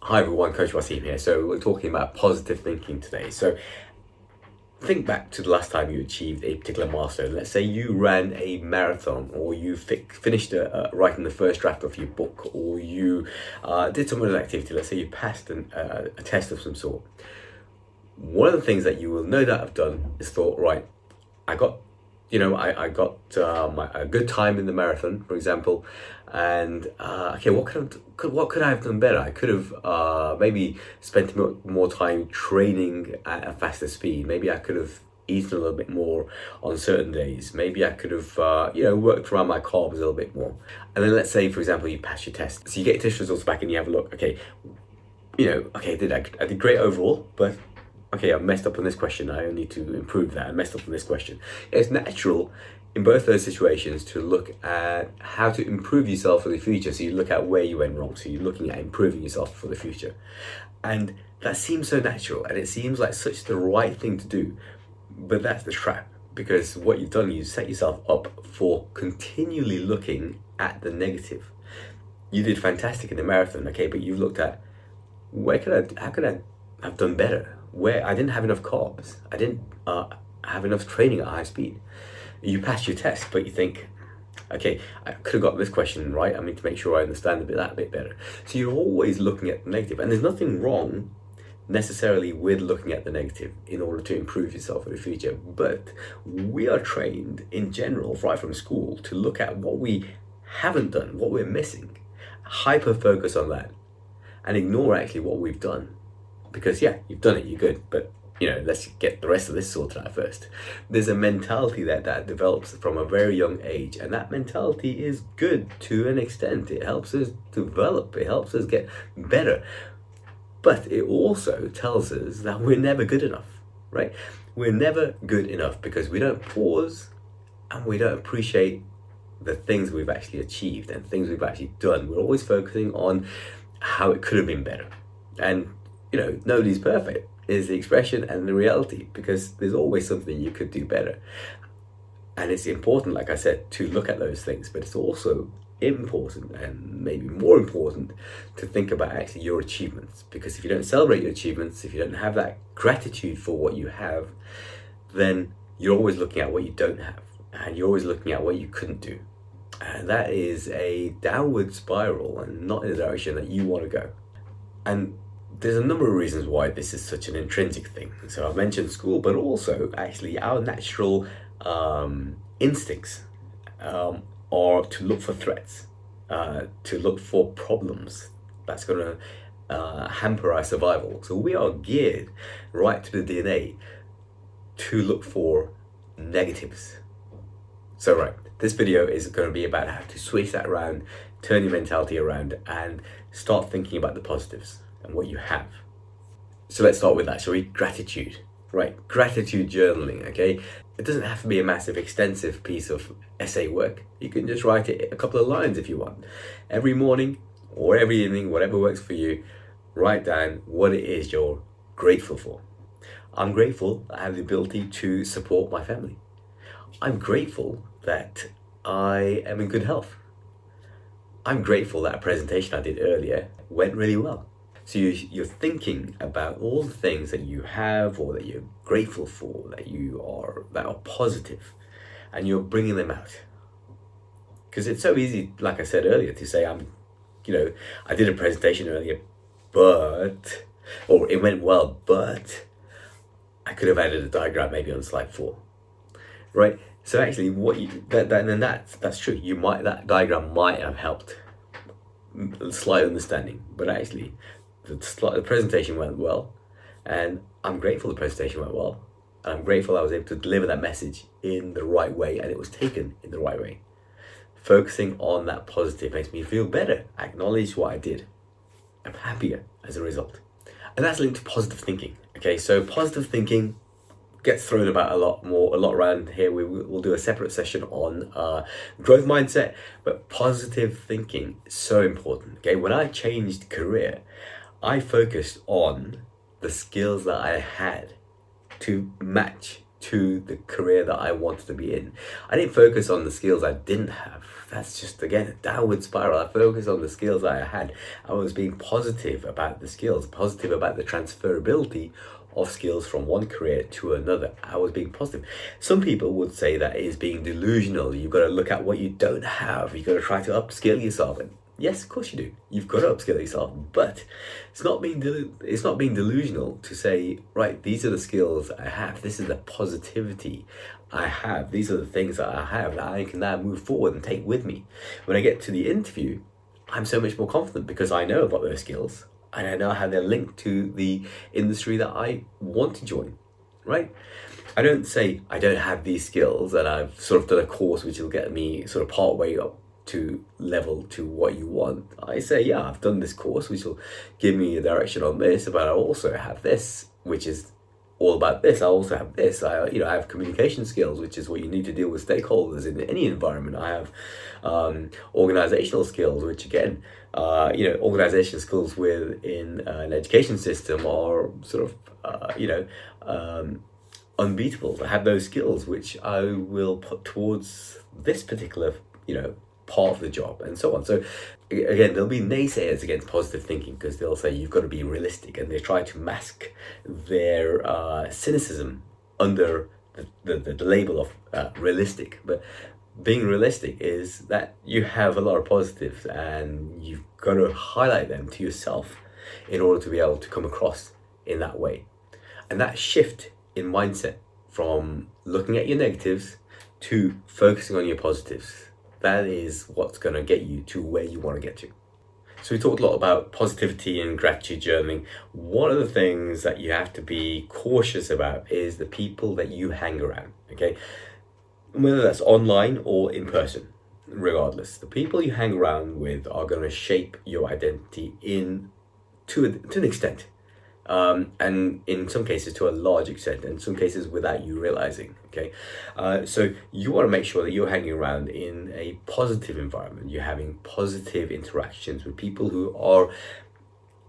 Hi everyone, Coach Wasim here. So we're talking about positive thinking today. So think back to the last time you achieved a particular milestone. Let's say you ran a marathon, or you finished writing the first draft of your book, or you did some other activity. Let's say you passed a test of some sort. One of the things that you will no doubt have done is thought, right, I got, I got a good time in the marathon, for example, and okay, what could I have done better? I could have maybe spent more time training at a faster speed. Maybe I could have eaten a little bit more on certain days. Maybe I could have worked around my carbs a little bit more. And then let's say, for example, you pass your test, so you get your test results back and you have a look. Okay, okay, I did great overall, but okay, I messed up on this question. I need to improve that. I messed up on this question. It's natural in both those situations to look at how to improve yourself for the future. So you look at where you went wrong. So you're looking at improving yourself for the future. And that seems so natural, and it seems like such the right thing to do. But that's the trap, because what you've done, you set yourself up for continually looking at the negative. You did fantastic in the marathon, okay, but you've looked at how could I have done better? Where I didn't have enough carbs, I didn't have enough training at high speed. You passed your test, but you think, okay, I could have got this question right. I need to make sure I understand that bit better. So you're always looking at the negative, and there's nothing wrong necessarily with looking at the negative in order to improve yourself for the future. But we are trained in general, right from school, to look at what we haven't done, what we're missing, hyper focus on that, and ignore actually what we've done. Because yeah, you've done it, you're good, but let's get the rest of this sorted out first. There's a mentality that develops from a very young age, and that mentality is good to an extent. It helps us develop, it helps us get better, but it also tells us that we're never good enough, right? We're never good enough because we don't pause and we don't appreciate the things we've actually achieved and things we've actually done. We're always focusing on how it could have been better. And nobody's perfect is the expression and the reality, because there's always something you could do better. And it's important, like I said, to look at those things, but it's also important, and maybe more important, to think about actually your achievements. Because if you don't celebrate your achievements, if you don't have that gratitude for what you have, then you're always looking at what you don't have, and you're always looking at what you couldn't do. And that is a downward spiral and not in the direction that you want to go. And there's a number of reasons why this is such an intrinsic thing. So I mentioned school, but also actually our natural instincts are to look for threats, to look for problems that's going to hamper our survival. So we are geared right to the DNA to look for negatives. So right, this video is going to be about how to switch that around, turn your mentality around, and start thinking about the positives and what you have. So let's start with that, shall we? Gratitude, right? Gratitude journaling, okay? It doesn't have to be a massive, extensive piece of essay work. You can just write it a couple of lines if you want. Every morning or every evening, whatever works for you, write down what it is you're grateful for. I'm grateful I have the ability to support my family. I'm grateful that I am in good health. I'm grateful that a presentation I did earlier went really well. So you're thinking about all the things that you have, or that you're grateful for, that are positive, and you're bringing them out. Because it's so easy, like I said earlier, to say I did a presentation earlier, or it went well, but I could have added a diagram maybe on slide 4, right? So actually, that's true. That diagram might have helped a slight understanding, but actually, the presentation went well, and I'm grateful the presentation went well, and I'm grateful I was able to deliver that message in the right way, and it was taken in the right way. Focusing on that positive makes me feel better. I acknowledge what I did. I'm happier as a result, and that's linked to positive thinking. Okay, so positive thinking gets thrown about a lot around here. We'll do a separate session on growth mindset, but positive thinking is so important. Okay, when I changed career, I focused on the skills that I had to match to the career that I wanted to be in. I didn't focus on the skills I didn't have. That's just, again, a downward spiral. I focused on the skills I had. I was being positive about the skills, positive about the transferability of skills from one career to another. I was being positive. Some people would say that is being delusional. You've got to look at what you don't have. You've got to try to upskill yourself. And yes, of course you do. You've got to upskill yourself, but it's not being delusional to say, right, these are the skills I have. This is the positivity I have. These are the things that I have that I can now move forward and take with me. When I get to the interview, I'm so much more confident because I know about those skills and I know how they're linked to the industry that I want to join, right? I don't say I don't have these skills and I've sort of done a course which will get me sort of part way up to level to what you want. I say, yeah, I've done this course which will give me a direction on this, but I also have this which is all about this. I also have this. I have communication skills, which is what you need to deal with stakeholders in any environment. I have organizational skills, which again, organizational skills within an education system are sort of unbeatable. I have those skills which I will put towards this particular part of the job, and so on. So again, there'll be naysayers against positive thinking because they'll say you've got to be realistic, and they try to mask their cynicism under the label of realistic. But being realistic is that you have a lot of positives and you've got to highlight them to yourself in order to be able to come across in that way. And that shift in mindset from looking at your negatives to focusing on your positives, that is what's going to get you to where you want to get to. So we talked a lot about positivity and gratitude journaling. One of the things that you have to be cautious about is the people that you hang around, okay? Whether that's online or in person, regardless. The people you hang around with are going to shape your identity to an extent. And in some cases to a large extent, and in some cases without you realizing, okay? So you want to make sure that you're hanging around in a positive environment. You're having positive interactions with people who are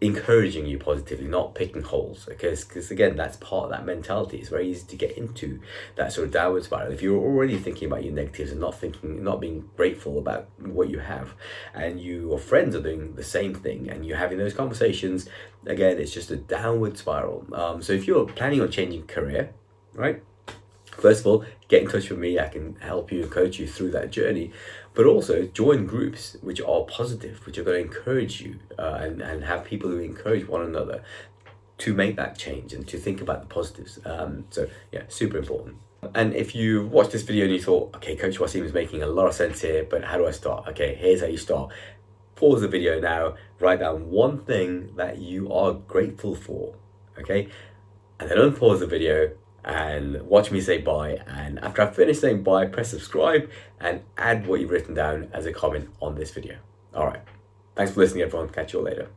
encouraging you positively, not picking holes, because again, that's part of that mentality. It's very easy to get into that sort of downward spiral if you're already thinking about your negatives and not being grateful about what you have, and your friends are doing the same thing and you're having those conversations. Again, it's just a downward spiral. So if you're planning on changing career, right, first of all, get in touch with me. I can help you and coach you through that journey. But also join groups which are positive, which are going to encourage you and have people who encourage one another to make that change and to think about the positives. So yeah, super important. And if you watched this video and you thought, okay, Coach Wasim is making a lot of sense here, but how do I start? Okay, here's how you start. Pause the video now, write down one thing that you are grateful for, okay? And then unpause the video and watch me say bye, and after I finish saying bye, press subscribe and add what you've written down as a comment on this video. All right, thanks for listening everyone, catch you all later.